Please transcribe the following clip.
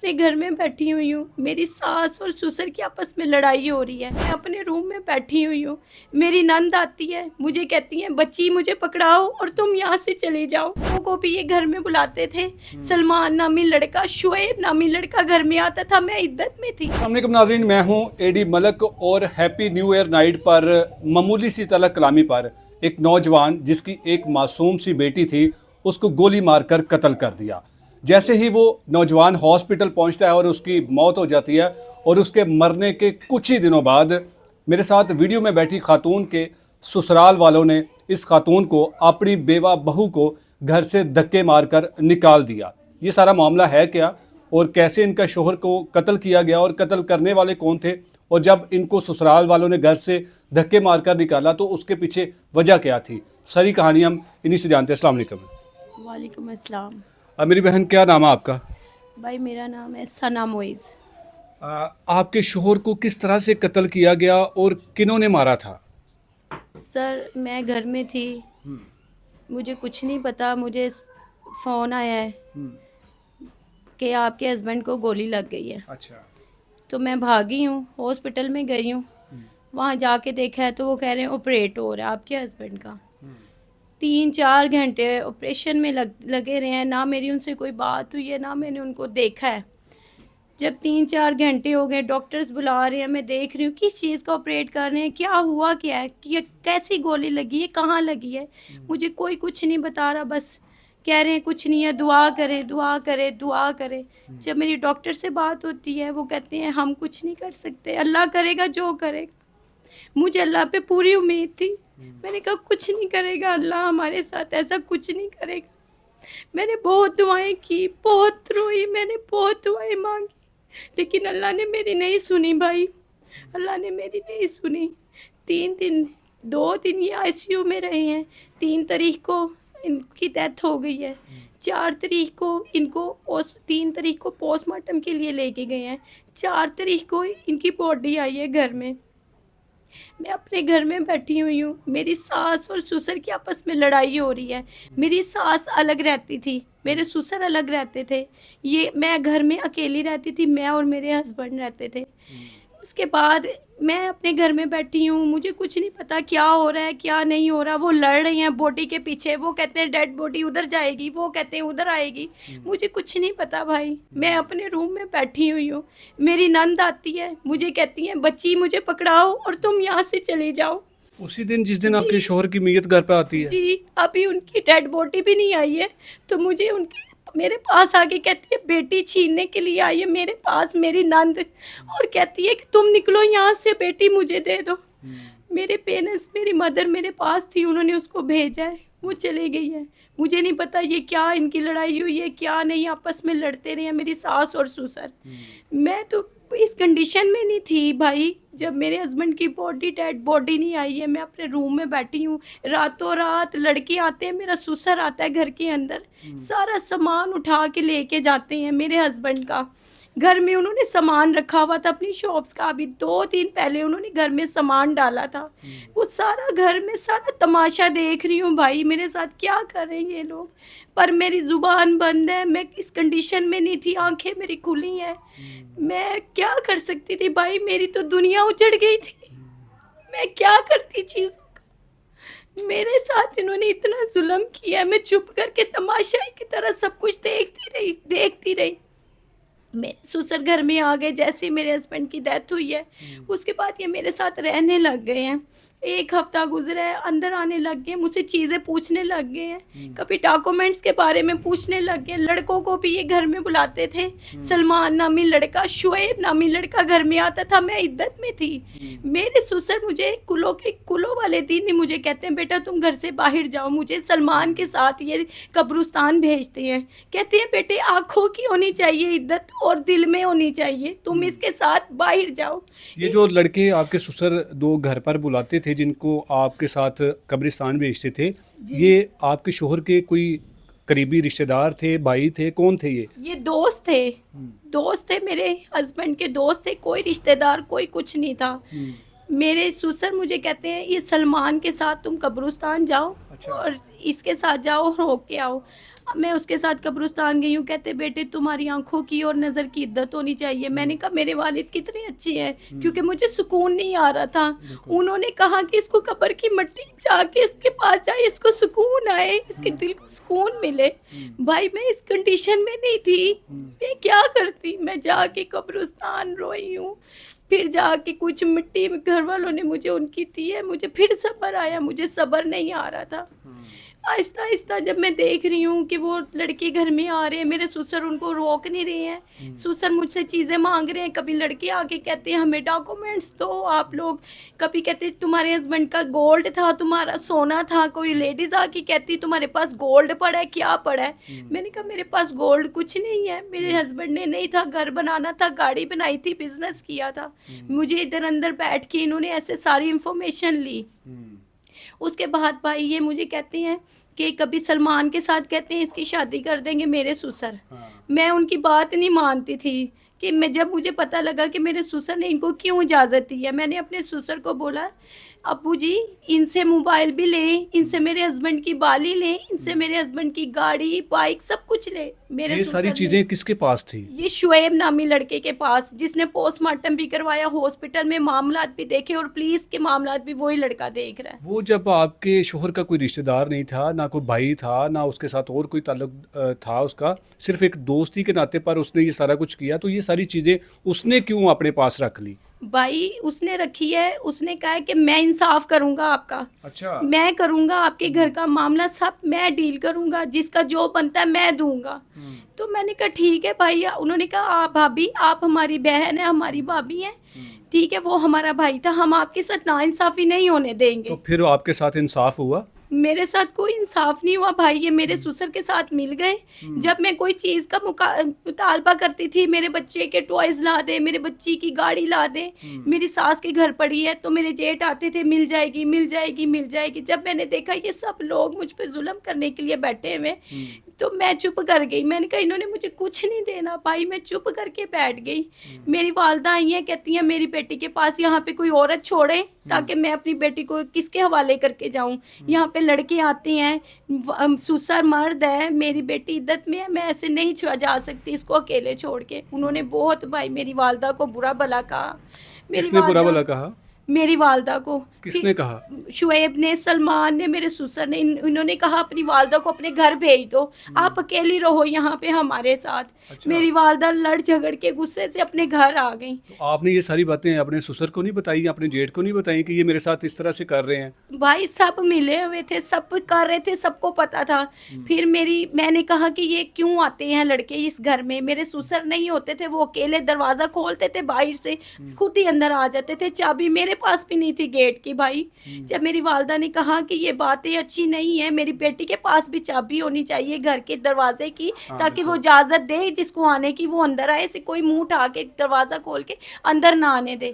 اپنے گھر میں بیٹھی ہوئی ہوں، میری ساس اور سسر کی آپس میں لڑائی ہو رہی ہے، میں اپنے روم میں بیٹھی ہوئی ہوں، میری نند آتی ہے، مجھے کہتی ہیں بچی مجھے پکڑاؤ اور تم یہاں سے چلی جاؤ۔ وہ کو بھی یہ گھر میں بلاتے تھے، سلمان نامی لڑکا، شعیب نامی لڑکا گھر میں آتا تھا، میں عدت میں تھی۔ السلام علیکم ناظرین، میں ہوں اے ڈی ملک اور ہیپی نیو ایئر نائٹ پر معمولی سی طلق کلامی پر ایک نوجوان جس کی ایک معصوم سی بیٹی تھی اس کو گولی مار کر قتل کر دیا۔ جیسے ہی وہ نوجوان ہاسپٹل پہنچتا ہے اور اس کی موت ہو جاتی ہے اور اس کے مرنے کے کچھ ہی دنوں بعد میرے ساتھ ویڈیو میں بیٹھی خاتون کے سسرال والوں نے اس خاتون کو اپنی بیوہ بہو کو گھر سے دھکے مار کر نکال دیا۔ یہ سارا معاملہ ہے کیا اور کیسے ان کا شوہر کو قتل کیا گیا اور قتل کرنے والے کون تھے، اور جب ان کو سسرال والوں نے گھر سے دھکے مار کر نکالا تو اس کے پیچھے وجہ کیا تھی، ساری کہانی ہم انہی سے جانتے ہیں۔ السلام علیکم۔ وعلیکم السلام۔ میری بہن، کیا نام ہے آپ کا؟ بھائی میرا نام ہے ثنا معیز۔ آپ کے شوہر کو کس طرح سے قتل کیا گیا اور کنہوں نے مارا تھا؟ سر میں گھر میں تھی، مجھے کچھ نہیں پتا، مجھے فون آیا ہے کہ آپ کے ہسبینڈ کو گولی لگ گئی ہے۔ اچھا۔ تو میں بھاگی ہوں، ہاسپٹل میں گئی ہوں، وہاں جا کے دیکھا ہے تو وہ کہہ رہے ہیں آپریٹ ہو رہا ہے آپ کے ہسبینڈ کا۔ 3-4 گھنٹے آپریشن میں لگے رہے ہیں، نہ میری ان سے کوئی بات ہوئی ہے، نہ میں نے ان کو دیکھا ہے۔ جب 3-4 گھنٹے ہو گئے، ڈاکٹرز بلا رہے ہیں، میں دیکھ رہی ہوں کس چیز کا آپریٹ کر رہے ہیں، کیا ہوا، کیا ہے، یہ کیسی گولی لگی ہے، کہاں لگی ہے، مجھے کوئی کچھ نہیں بتا رہا، بس کہہ رہے ہیں کچھ نہیں ہے، دعا کریں دعا کریں دعا کریں۔ جب میری ڈاکٹر سے بات ہوتی ہے وہ کہتے ہیں ہم کچھ نہیں کر سکتے، اللہ کرے گا جو کرے گا۔ مجھے اللہ پہ پوری امید تھی، میں نے کہا کچھ نہیں کرے گا اللہ ہمارے ساتھ، ایسا کچھ نہیں کرے گا۔ میں نے بہت دعائیں کی، بہت روئی، میں نے بہت دعائیں مانگی، لیکن اللہ نے میری نہیں سنی بھائی، اللہ نے میری نہیں سنی۔ 2 دن یہ آئی سی یو میں رہے ہیں، 3 تاریخ کو ان کی ڈیتھ ہو گئی ہے، 4 تاریخ کو ان کو 3 تاریخ کو پوسٹ مارٹم کے لیے لے کے گئے ہیں، 4 تاریخ کو ان کی باڈی آئی ہے گھر میں۔ میں اپنے گھر میں بیٹھی ہوئی ہوں، میری ساس اور سسر کی آپس میں لڑائی ہو رہی ہے، میری ساس الگ رہتی تھی، میرے سسر الگ رہتے تھے، میں گھر میں اکیلی رہتی تھی، میں اور میرے ہسبینڈ رہتے تھے۔ اس کے بعد میں اپنے گھر میں بیٹھی ہوں، مجھے کچھ نہیں پتا کیا ہو رہا ہے کیا نہیں ہو رہا، وہ لڑ رہی ہیں باڈی کے پیچھے، وہ کہتے ہیں ڈیڈ باڈی ادھر جائے گی، وہ کہتے ہیں ادھر آئے گی، مجھے کچھ نہیں پتا بھائی۔ میں اپنے روم میں بیٹھی ہوئی ہوں، میری نند آتی ہے، مجھے کہتی ہیں بچی مجھے پکڑاؤ اور تم یہاں سے چلی جاؤ۔ اسی دن جس دن آپ کے شوہر کی میت گھر پہ آتی ہے؟ جی، ابھی ان کی ڈیڈ باڈی بھی نہیں آئی ہے، تو مجھے میرے پاس آگے کہتی ہے بیٹی چھیننے کے لیے آئی ہے میرے پاس میری نند، اور کہتی ہے کہ تم نکلو یہاں سے، بیٹی مجھے دے دو۔ میرے پیرنٹس، میری مدر میرے پاس تھی، انہوں نے اس کو بھیجا ہے، وہ چلے گئی ہے۔ مجھے نہیں پتا یہ کیا ان کی لڑائی ہوئی ہے کیا نہیں، آپس میں لڑتے رہے ہیں میری ساس اور سسر۔ میں تو اس کنڈیشن میں نہیں تھی بھائی، جب میرے ہسبینڈ کی ڈیڈ باڈی نہیں آئی ہے، میں اپنے روم میں بیٹھی ہوں، راتوں رات لڑکے آتے ہیں، میرا سسر آتا ہے گھر کے اندر، سارا سامان اٹھا کے لے کے جاتے ہیں میرے ہسبینڈ کا۔ گھر میں انہوں نے سامان رکھا ہوا تھا اپنی شاپس کا، ابھی 2 دن پہلے انہوں نے گھر میں سامان ڈالا تھا، وہ سارا گھر میں سارا تماشا دیکھ رہی ہوں بھائی، میرے ساتھ کیا کر رہے ہیں یہ لوگ، پر میری زبان بند ہے، میں اس کنڈیشن میں نہیں تھی، آنکھیں میری کھلی ہیں، میں کیا کر سکتی تھی بھائی، میری تو دنیا اجڑ گئی تھی، میں کیا کرتی چیزوں کا، میرے ساتھ انہوں نے اتنا ظلم کیا، میں چپ کر کے تماشائی کی طرح سب کچھ دیکھتی رہی۔ میرے سسر گھر میں آ گئے جیسے میرے ہسبینڈ کی ڈیتھ ہوئی ہے، اس کے بعد یہ میرے ساتھ رہنے لگ گئے ہیں، 1 ہفتہ گزرا ہے، اندر آنے لگ گئے، مجھ سے چیزیں پوچھنے لگ گئے ہیں، کبھی ڈاکومنٹس کے بارے میں پوچھنے لگ گئے، لڑکوں کو بھی یہ گھر میں بلاتے تھے، سلمان نامی لڑکا، شعیب نامی لڑکا گھر میں آتا تھا، میں عدت میں تھی۔ میرے سسر مجھے کلو والے دن ہی مجھے کہتے ہیں بیٹا تم گھر سے باہر جاؤ، مجھے سلمان کے ساتھ یہ قبرستان بھیجتے ہیں، کہتے ہیں بیٹے آنکھوں کی ہونی چاہیے عدت اور دل میں ہونی چاہیے، تم اس کے ساتھ باہر جاؤ۔ یہ جو لڑکے آپ کے سسر 2 گھر پر بلاتے تھے جن کو آپ کے ساتھ قبرستان بھیجتے تھے، یہ آپ کے شوہر کے کوئی قریبی رشتہ دار تھے، بھائی تھے، کون تھے یہ دوست تھے میرے ہسبینڈ کے دوست تھے، کوئی رشتہ دار کوئی کچھ نہیں تھا۔ میرے سسر مجھے کہتے ہیں یہ سلمان کے ساتھ تم قبرستان جاؤ اور اس کے ساتھ جاؤ ہو کے آؤ۔ میں اس کے ساتھ قبرستان گئی ہوں. کہتے بیٹے تمہاری آنکھوں کی اور نظر کی عدت ہونی چاہیے. میں نے کہا میرے والد کتنے اچھے ہیں, کیونکہ مجھے سکون نہیں آ رہا تھا. انہوں نے کہا کہ اس کو قبر کی مٹی جا کے اس کے پاس جائے, اس کو سکون آئے, اس کے دل کو سکون ملے. بھائی میں اس کنڈیشن میں نہیں تھی, میں کیا کرتی. میں جا کے قبرستان روئی ہوں. پھر جا کے کچھ مٹی گھر والوں نے مجھے ان کی دی ہے. مجھے پھر صبر آیا, مجھے صبر نہیں آ رہا تھا. آہستہ آہستہ جب میں دیکھ رہی ہوں کہ وہ لڑکے گھر میں آ رہے ہیں, میرے سسر ان کو روک نہیں رہے ہیں. سسر مجھ سے چیزیں مانگ رہے ہیں. کبھی لڑکے آ کے کہتے ہیں ہمیں ڈاکومنٹس دو آپ لوگ. کبھی کہتے تمہارے ہسبینڈ کا گولڈ تھا, تمہارا سونا تھا. کوئی لیڈیز آ کے کہتی تمہارے پاس گولڈ پڑا ہے, کیا پڑا ہے. میں نے کہا میرے پاس گولڈ کچھ نہیں ہے. میرے ہسبینڈ نے نہیں تھا, گھر بنانا تھا, گاڑی بنائی تھی, بزنس کیا تھا. مجھے ادھر اندر بیٹھ کے انہوں نے ایسے ساری انفارمیشن لی. اس کے بعد بھائی یہ مجھے کہتے ہیں کہ کبھی سلمان کے ساتھ کہتے ہیں اس کی شادی کر دیں گے میرے سسر. میں ان کی بات نہیں مانتی تھی کہ جب مجھے پتہ لگا کہ میرے سسر نے ان کو کیوں اجازت دی ہے, میں نے اپنے سسر کو بولا ابو جی ان سے موبائل بھی لیں, ان سے میرے ہسبینڈ کی بالی لیں, ان سے میرے ہسبینڈ کی گاڑی بائک سب کچھ لیں. یہ ساری چیزیں کس کے پاس تھی؟ یہ شعیب نامی لڑکے کے پاس, جس نے پوسٹ مارٹم بھی کروایا, ہاسپٹل میں معاملات بھی دیکھے, اور پولیس کے معاملات بھی وہی لڑکا دیکھ رہا ہے. وہ جب آپ کے شوہر کا کوئی رشتہ دار نہیں تھا, نہ کوئی بھائی تھا, نہ اس کے ساتھ اور کوئی تعلق تھا اس کا, صرف ایک دوستی کے ناطے پر اس نے یہ سارا کچھ کیا, تو یہ ساری چیزیں اس نے کیوں اپنے پاس رکھ لی؟ بھائی اس نے رکھی ہے, اس نے کہا ہے کہ میں انصاف کروں گا آپ کا. اچھا. میں کروں گا آپ کے گھر کا معاملہ سب میں ڈیل کروں گا, جس کا جو بنتا ہے میں دوں گا. تو میں نے کہا ٹھیک ہے بھائی. انہوں نے کہا آپ بھابھی آپ ہماری بہن ہیں, ہماری بھابھی ہیں, ٹھیک ہے وہ ہمارا بھائی تھا, ہم آپ کے ساتھ ناانصافی نہیں ہونے دیں گے. تو پھر آپ کے ساتھ انصاف ہوا؟ میرے ساتھ کوئی انصاف نہیں ہوا بھائی. یہ میرے سسر کے ساتھ مل گئے. جب میں کوئی چیز کا مطالبہ کرتی تھی, میرے بچے کے ٹوائز لا دے, میرے بچی کی گاڑی لا دے, میری ساس کے گھر پڑی ہے, تو میرے جیٹ آتے تھے مل جائے گی مل جائے گی مل جائے گی. جب میں نے دیکھا یہ سب لوگ مجھ پہ ظلم کرنے کے لیے بیٹھے ہوئے, تو میں چپ کر گئی. میں نے کہا انہوں نے مجھے کچھ نہیں دینا بھائی. میں چپ کر کے بیٹھ گئی. میری والدہ آئی ہیں, کہتی ہیں میری بیٹی کے پاس یہاں پہ کوئی عورت چھوڑے تاکہ میں اپنی بیٹی کو کس کے حوالے کر کے جاؤں. یہاں پہ لڑکے آتے ہیں, سسر مرد ہے, میری بیٹی عدت میں ہے, میں ایسے نہیں جا سکتی اس کو اکیلے چھوڑ کے. انہوں نے بہت بھائی میری والدہ کو برا بھلا کہا. کس نے برا بھلا کہا؟ میری والدہ کو. کس نے کہا؟ شعیب نے, سلمان نے, میرے سسر نے. انہوں نے کہا اپنی والدہ کو اپنے گھر بھیج دو, آپ اکیلی رہو یہاں پہ ہمارے ساتھ. میری والدہ لڑ جھگڑ کے غصے سے اپنے گھر آ گئیں. آپ نے یہ ساری باتیں اپنے سسر کو نہیں بتائی, اپنے جیٹ کو نہیں بتائی کہ یہ میرے ساتھ اس طرح سے کر رہے ہیں؟ بھائی سب ملے ہوئے تھے, سب کر رہے تھے, سب کو پتا تھا. پھر میں نے کہا کہ یہ کیوں آتے ہیں لڑکے اس گھر میں. میرے سسر نہیں ہوتے تھے, وہ اکیلے دروازہ کھولتے تھے باہر سے, خود ہی اندر آ جاتے تھے. چابی میرے پاس بھی نہیں تھی گیٹ کی بھائی. جب میری والدہ نے کہا کہ یہ باتیں اچھی نہیں ہیں, میری بیٹی کے پاس بھی چابی ہونی چاہیے گھر کے دروازے کی, تاکہ وہ اجازت دے جس کو آنے کی وہ اندر آئے, سے کوئی منہ اٹھا کے دروازہ کھول کے اندر نہ آنے دے.